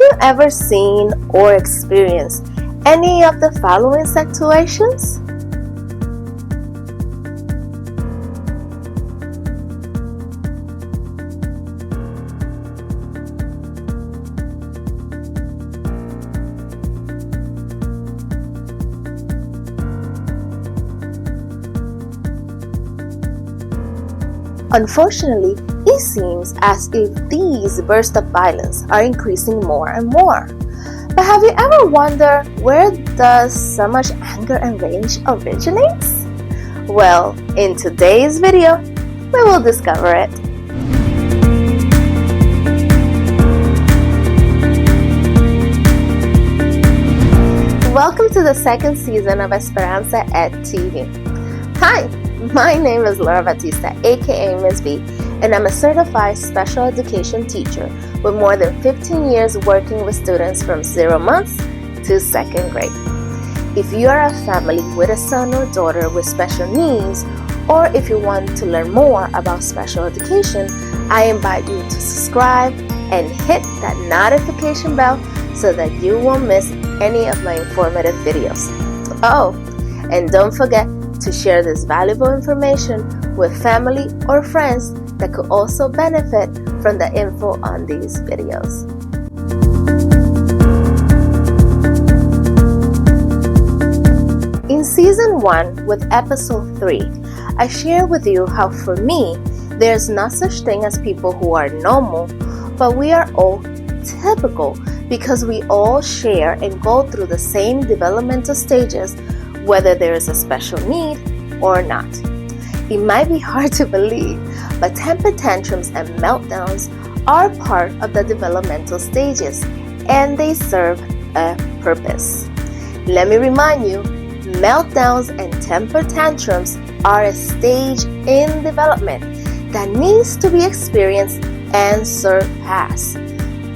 you ever seen or experienced any of the following situations? Unfortunately, it seems as if these bursts of violence are increasing more and more. But have you ever wondered where does so much anger and rage originates? Well, in today's video, we will discover it. Welcome to the second season of EsperanzaEdTv. Hi! My name is Laura Batista, aka Ms. B, and I'm a certified special education teacher with more than 15 years working with students from 0 months to 2nd grade. If you are a family with a son or daughter with special needs, or if you want to learn more about special education, I invite you to subscribe and hit that notification bell so that you won't miss any of my informative videos. Oh, and don't forget to share this valuable information with family or friends that could also benefit from the info on these videos. In season 1 with episode 3, I share with you how for me, there's not such thing as people who are normal, but we are all typical because we all share and go through the same developmental stages, whether there is a special need or not. It might be hard to believe, but temper tantrums and meltdowns are part of the developmental stages, and they serve a purpose. Let me remind you, meltdowns and temper tantrums are a stage in development that needs to be experienced and surpassed.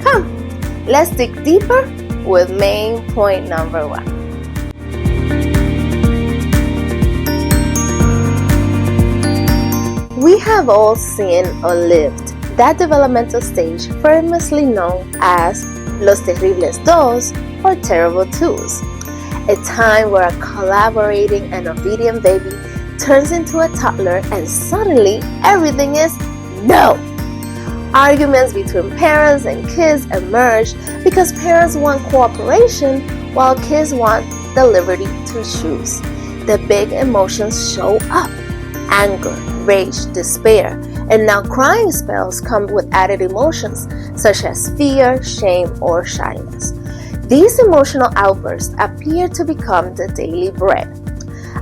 Come, let's dig deeper with main point number 1. We have all seen or lived that developmental stage famously known as Los Terribles Dos or Terrible Twos, a time where a collaborating and obedient baby turns into a toddler and suddenly everything is no. Arguments between parents and kids emerge because parents want cooperation while kids want the liberty to choose. The big emotions show up: anger, rage, despair, and now crying spells come with added emotions such as fear, shame, or shyness. These emotional outbursts appear to become the daily bread.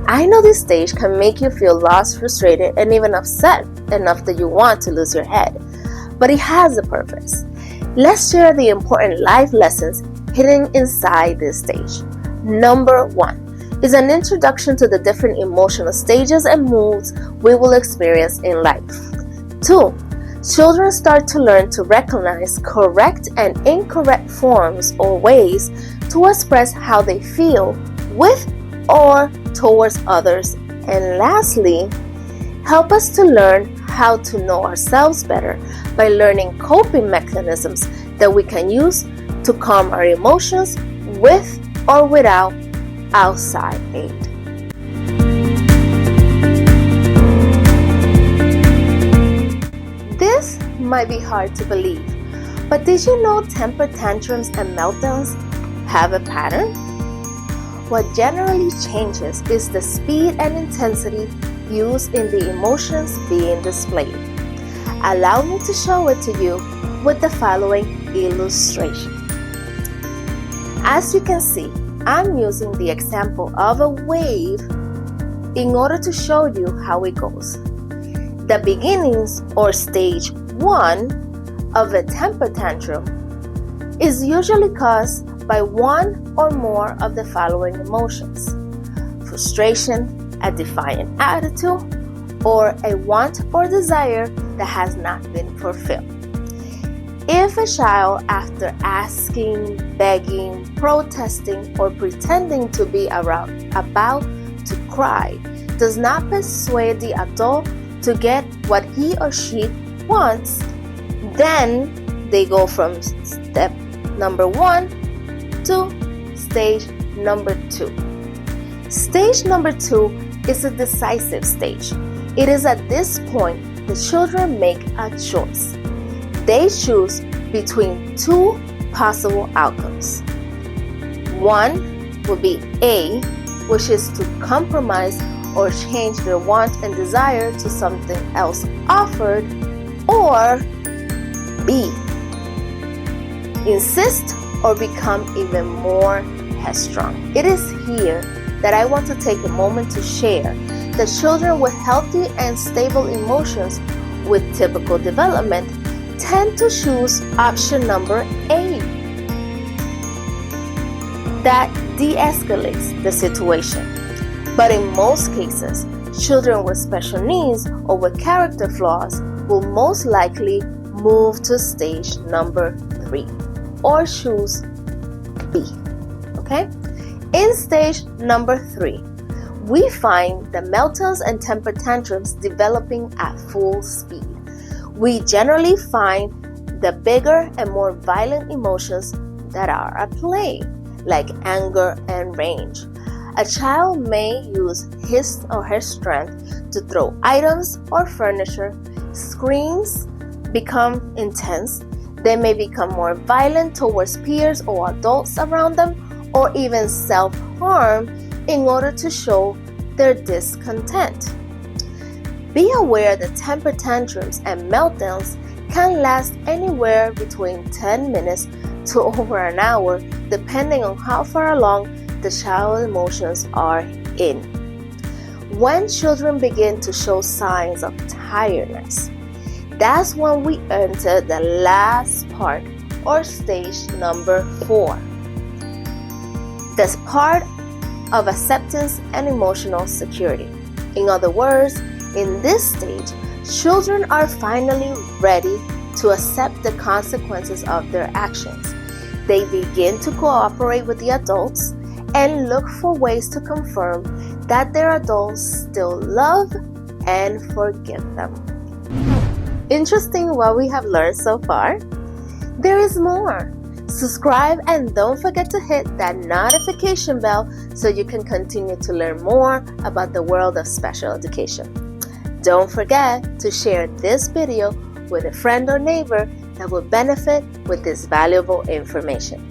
I know this stage can make you feel lost, frustrated, and even upset enough that you want to lose your head, but it has a purpose. Let's share the important life lessons hidden inside this stage. Number 1 is an introduction to the different emotional stages and moods we will experience in life. 2. Children start to learn to recognize correct and incorrect forms or ways to express how they feel with or towards others. And lastly, help us to learn how to know ourselves better by learning coping mechanisms that we can use to calm our emotions with or without outside aid. This might be hard to believe, but did you know temper tantrums and meltdowns have a pattern? What generally changes is the speed and intensity used in the emotions being displayed. Allow me to show it to you with the following illustration. As you can see, I'm using the example of a wave in order to show you how it goes. The beginnings or stage 1 of a temper tantrum is usually caused by one or more of the following emotions: frustration, a defiant attitude, or a want or desire that has not been fulfilled. If a child, after asking, begging, protesting, or pretending to be about to cry, does not persuade the adult to get what he or she wants, then they go from step number 1 to stage number 2. Stage number 2 is a decisive stage. It is at this point the children make a choice. They choose between two possible outcomes. One would be A, which is to compromise or change their want and desire to something else offered, or B, insist or become even more headstrong. It is here that I want to take a moment to share that children with healthy and stable emotions with typical development tend to choose option number A. That de-escalates the situation. But in most cases, children with special needs or with character flaws will most likely move to stage number 3 or choose B. Okay? In stage number 3, we find the meltdowns and temper tantrums developing at full speed. We generally find the bigger and more violent emotions that are at play, like anger and rage. A child may use his or her strength to throw items or furniture. Screams become intense. They may become more violent towards peers or adults around them, or even self-harm in order to show their discontent. Be aware that temper tantrums and meltdowns can last anywhere between 10 minutes to over an hour, depending on how far along the child's emotions are in. When children begin to show signs of tiredness, that's when we enter the last part, or stage number 4. That's part of acceptance and emotional security. In other words, in this stage, children are finally ready to accept the consequences of their actions. They begin to cooperate with the adults and look for ways to confirm that their adults still love and forgive them. Interesting what we have learned so far? There is more. Subscribe and don't forget to hit that notification bell so you can continue to learn more about the world of special education. Don't forget to share this video with a friend or neighbor that will benefit with this valuable information.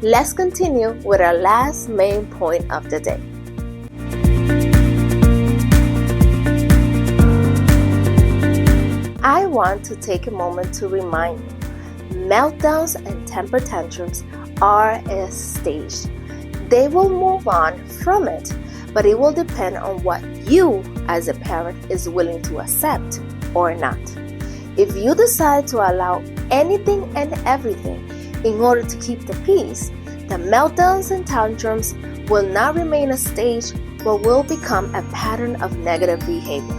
Let's continue with our last main point of the day. I want to take a moment to remind you, meltdowns and temper tantrums are a stage. They will move on from it, but it will depend on what you as a parent is willing to accept or not. If you decide to allow anything and everything in order to keep the peace, the meltdowns and tantrums will not remain a stage but will become a pattern of negative behavior.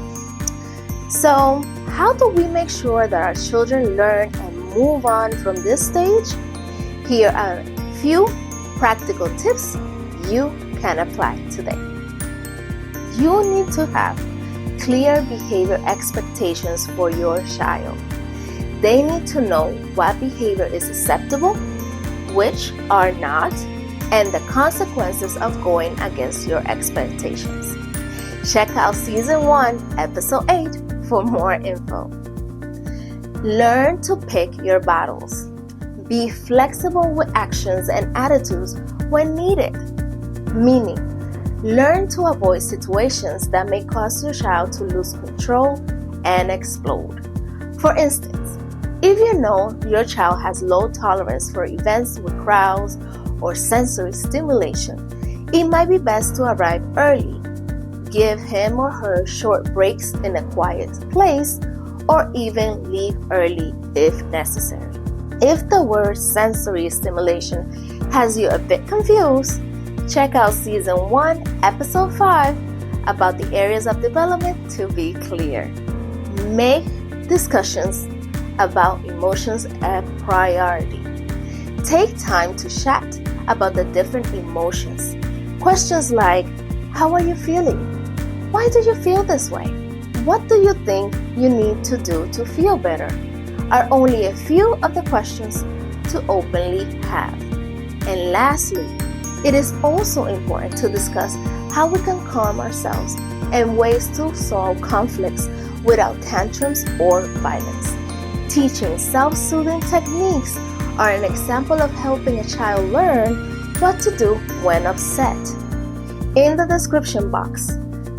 So, how do we make sure that our children learn and move on from this stage? Here are a few practical tips you can apply today. You need to have clear behavior expectations for your child. They need to know what behavior is acceptable, which are not, and the consequences of going against your expectations. Check out Season 1, Episode 8 for more info. Learn to pick your battles. Be flexible with actions and attitudes when needed. Meaning, learn to avoid situations that may cause your child to lose control and explode. For instance, if you know your child has low tolerance for events with crowds or sensory stimulation, it might be best to arrive early. Give him or her short breaks in a quiet place, or even leave early if necessary. If the word sensory stimulation has you a bit confused, check out Season 1, Episode 5 about the areas of development to be clear. Make discussions about emotions a priority. Take time to chat about the different emotions. Questions like, how are you feeling? Why do you feel this way? What do you think you need to do to feel better? Are only a few of the questions to openly have. And lastly, it is also important to discuss how we can calm ourselves and ways to solve conflicts without tantrums or violence. Teaching self-soothing techniques are an example of helping a child learn what to do when upset. In the description box,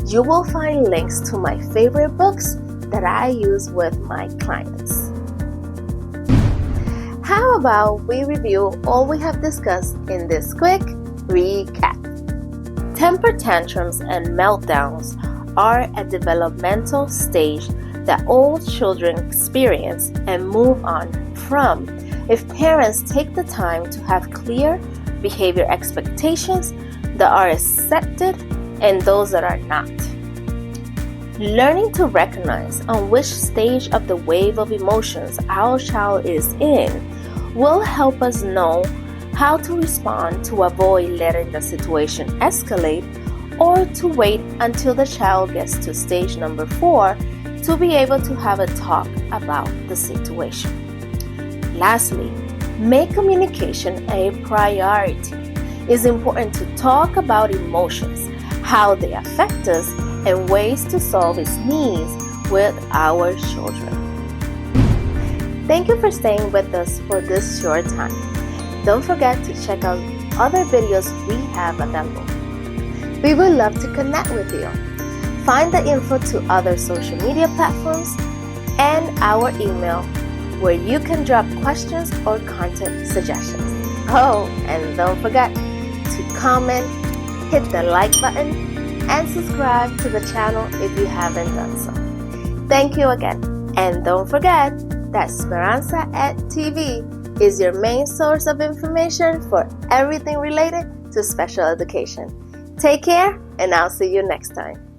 you will find links to my favorite books that I use with my clients. How about we review all we have discussed in this quick recap? Temper tantrums and meltdowns are a developmental stage that all children experience and move on from if parents take the time to have clear behavior expectations that are accepted and those that are not. Learning to recognize on which stage of the wave of emotions our child is in will help us know how to respond to avoid letting the situation escalate or to wait until the child gets to stage number 4 to be able to have a talk about the situation. Lastly, make communication a priority. It's important to talk about emotions, how they affect us, and ways to solve its needs with our children. Thank you for staying with us for this short time. Don't forget to check out other videos we have available. We would love to connect with you. Find the info to other social media platforms and our email where you can drop questions or content suggestions. Oh, and don't forget to comment, hit the like button, and subscribe to the channel if you haven't done so. Thank you again, and don't forget that EsperanzaEdTv is your main source of information for everything related to special education. Take care, and I'll see you next time.